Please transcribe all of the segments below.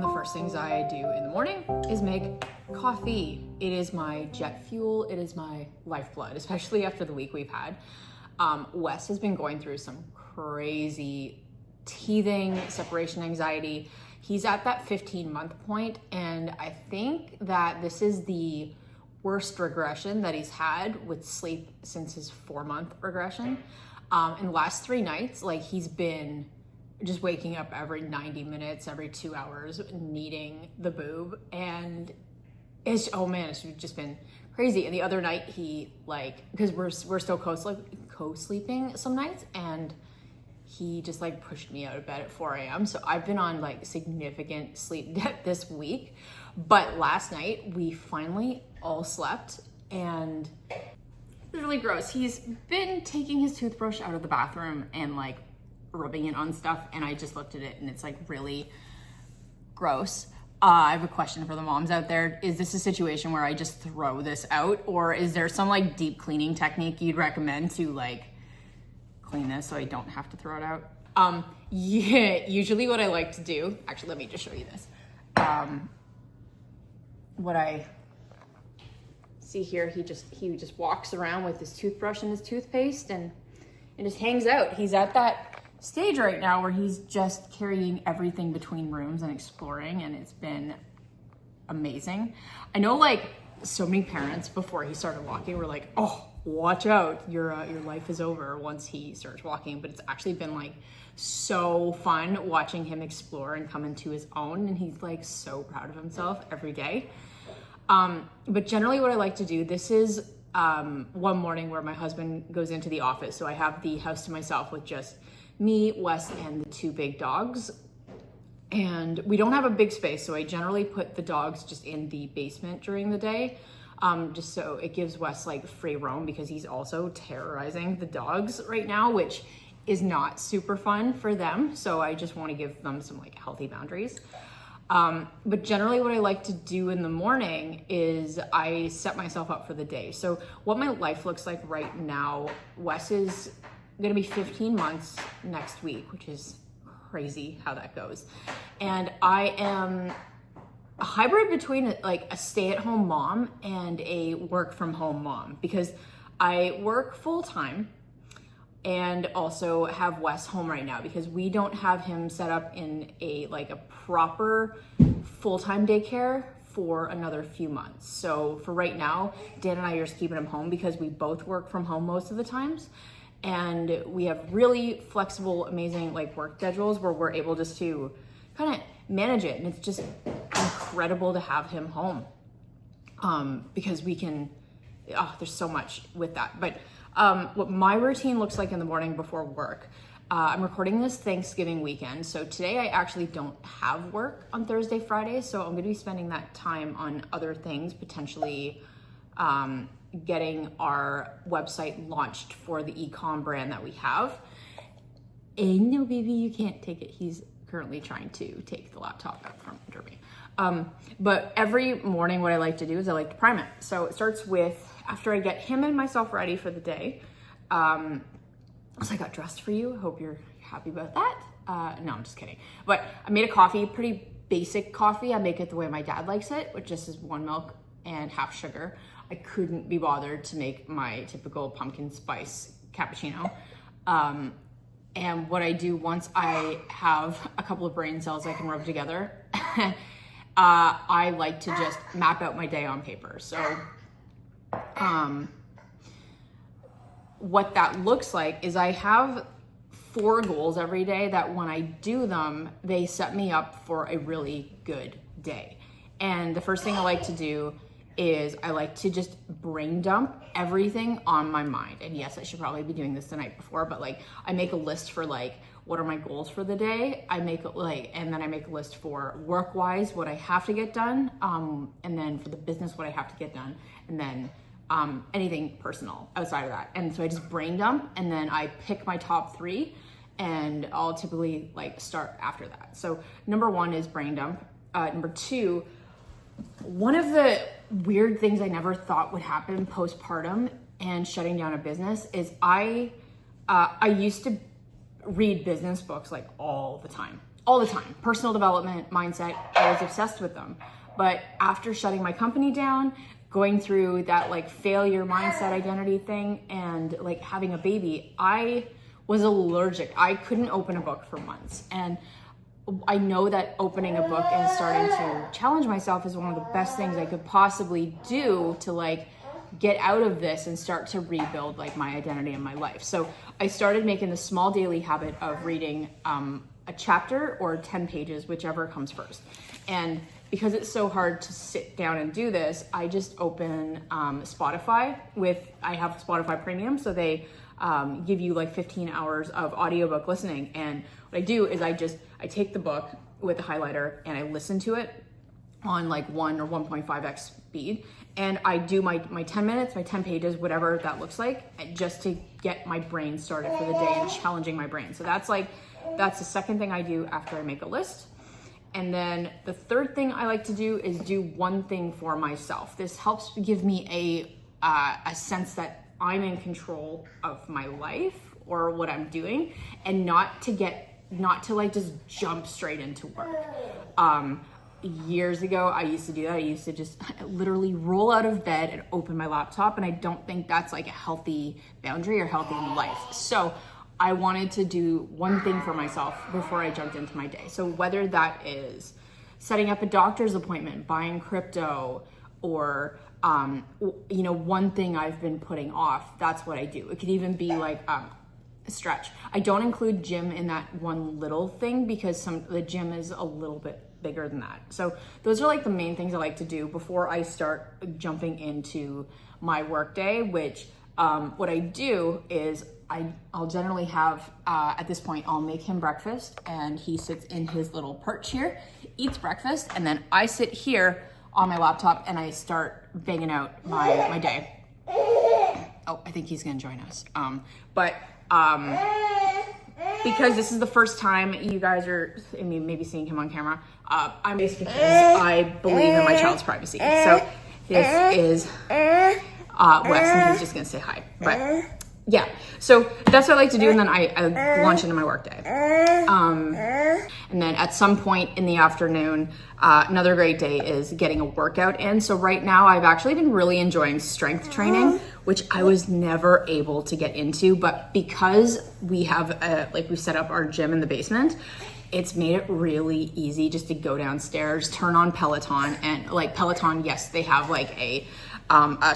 one of the first things I do in the morning is make coffee. It is my jet fuel. It is my lifeblood, especially after the week we've had. Wes has been going through some crazy teething, separation anxiety. He's at that 15-month point, and I think that this is the worst regression that he's had with sleep since his 4-month regression. In the last 3 nights, like, he's been just waking up every 90 minutes, every 2 hours, needing the boob, and it's just been crazy. And the other night, he, like, because we're still co-sleeping some nights, and he just like pushed me out of bed at 4 a.m. So I've been on like significant sleep debt this week. But last night we finally all slept, and it was really gross. He's been taking his toothbrush out of the bathroom and like rubbing it on stuff, and I just looked at it and it's like really gross. I have a question for the moms out there. Is this a situation where I just throw this out, or is there some like deep cleaning technique you'd recommend to like clean this so I don't have to throw it out? Yeah, usually what I like to do, actually, let me just show you this. What I see here, he just walks around with his toothbrush and his toothpaste and just hangs out. He's at that stage right now where he's just carrying everything between rooms and exploring, and it's been amazing. I know, like, so many parents before he started walking were like, oh, watch out, your life is over once he starts walking. But it's actually been like so fun watching him explore and come into his own, and he's like so proud of himself every day. But generally what I like to do, this is one morning where my husband goes into the office, so I have the house to myself with just me, Wes, and the 2 big dogs. And we don't have a big space, so I generally put the dogs just in the basement during the day, just so it gives Wes like free roam, because he's also terrorizing the dogs right now, which is not super fun for them. So I just want to give them some like healthy boundaries. But generally what I like to do in the morning is I set myself up for the day. So what my life looks like right now, Wes is gonna be 15 months next week, which is crazy how that goes. And I am a hybrid between like a stay-at-home mom and a work-from-home mom, because I work full-time and also have Wes home right now because we don't have him set up in a proper full-time daycare for another few months. So for right now, Dan and I are just keeping him home because we both work from home most of the times. And we have really flexible, amazing like work schedules where we're able just to kind of manage it. And it's just incredible to have him home, because we can, there's so much with that. But what my routine looks like in the morning before work, I'm recording this Thanksgiving weekend. So today I actually don't have work on Thursday, Friday. So I'm gonna be spending that time on other things, potentially getting our website launched for the e-com brand that we have. And no, baby, you can't take it. He's currently trying to take the laptop out from under me. But every morning what I like to do is I like to prime it. So it starts with, after I get him and myself ready for the day, so I got dressed for you. I hope you're happy about that. No, I'm just kidding. But I made a coffee, pretty basic coffee. I make it the way my dad likes it, which just is 1 milk and half sugar. I couldn't be bothered to make my typical pumpkin spice cappuccino. And what I do once I have a couple of brain cells I can rub together, I like to just map out my day on paper. So what that looks like is I have 4 goals every day that when I do them, they set me up for a really good day. And the first thing I like to do is I like to just brain dump everything on my mind. And yes, I should probably be doing this the night before, but like I make a list for like, what are my goals for the day? And then I make a list for work-wise, what I have to get done. And then for the business, what I have to get done. And then anything personal outside of that. And so I just brain dump, and then I pick my top 3, and I'll typically like start after that. So number 1 is brain dump. Number 2, one of the weird things I never thought would happen postpartum and shutting down a business is I used to read business books like all the time. all the time. Personal development, mindset, I was obsessed with them. But after shutting my company down, going through that like failure mindset identity thing and like having a baby, I was allergic. I couldn't open a book for months. And I know that opening a book and starting to challenge myself is one of the best things I could possibly do to like get out of this and start to rebuild like my identity in my life. So I started making the small daily habit of reading a chapter or 10 pages, whichever comes first. And because it's so hard to sit down and do this, I just open Spotify I have Spotify Premium, so they give you like 15 hours of audiobook listening. And what I do is I take the book with a highlighter and I listen to it on like 1 or 1.5x speed. And I do my 10 minutes, my 10 pages, whatever that looks like, just to get my brain started for the day and challenging my brain. So that's the second thing I do after I make a list. And then the third thing I like to do is do one thing for myself. This helps give me a sense that I'm in control of my life or what I'm doing, and not to like just jump straight into work. Years ago, I used to do that. I used to just literally roll out of bed and open my laptop, and I don't think that's like a healthy boundary or healthy life. So I wanted to do one thing for myself before I jumped into my day. So whether that is setting up a doctor's appointment, buying crypto, or one thing I've been putting off, that's what I do. It could even be like a stretch. I don't include gym in that one little thing because the gym is a little bit bigger than that. So those are like the main things I like to do before I start jumping into my work day, which what I do is I'll generally have, at this point, I'll make him breakfast and he sits in his little perch here, eats breakfast, and then I sit here on my laptop and I start banging out my day. Oh, I think he's gonna join us. Because this is the first time you guys are maybe seeing him on camera, I'm based because I believe in my child's privacy. So this is Wes, and he's just gonna say hi. But yeah, so that's what I like to do, and then I launch into my work day. And then at some point in the afternoon, another great day is getting a workout in. So right now I've actually been really enjoying strength training, which I was never able to get into, but because we have we set up our gym in the basement, it's made it really easy just to go downstairs, turn on Peloton, and like Peloton, yes, they have like a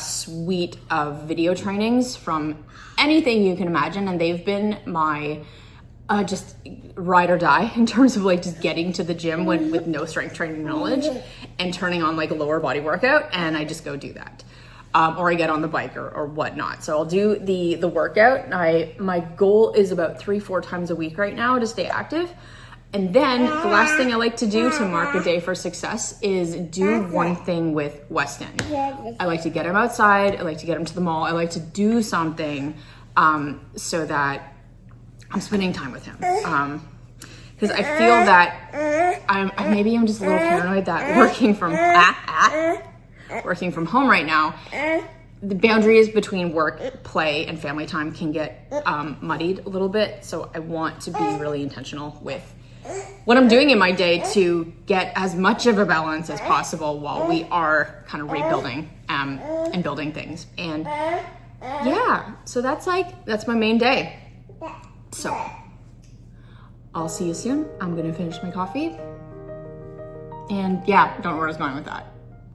suite of video trainings from anything you can imagine, and they've been my just ride or die in terms of like just getting to the gym with no strength training knowledge and turning on like a lower body workout, and I just go do that. Or I get on the bike or whatnot. So I'll do the workout. My goal is about 3-4 times a week right now to stay active. And then the last thing I like to do to mark a day for success is do one thing with Weston. I like to get him outside. I like to get him to the mall. I like to do something so that I'm spending time with him. Because I feel that maybe I'm just a little paranoid that working from home right now, the boundaries between work, play, and family time can get muddied a little bit. So I want to be really intentional with what I'm doing in my day to get as much of a balance as possible while we are kind of rebuilding and building things. And yeah, so that's my main day. So I'll see you soon. I'm gonna finish my coffee. And yeah, don't know where I was going with that.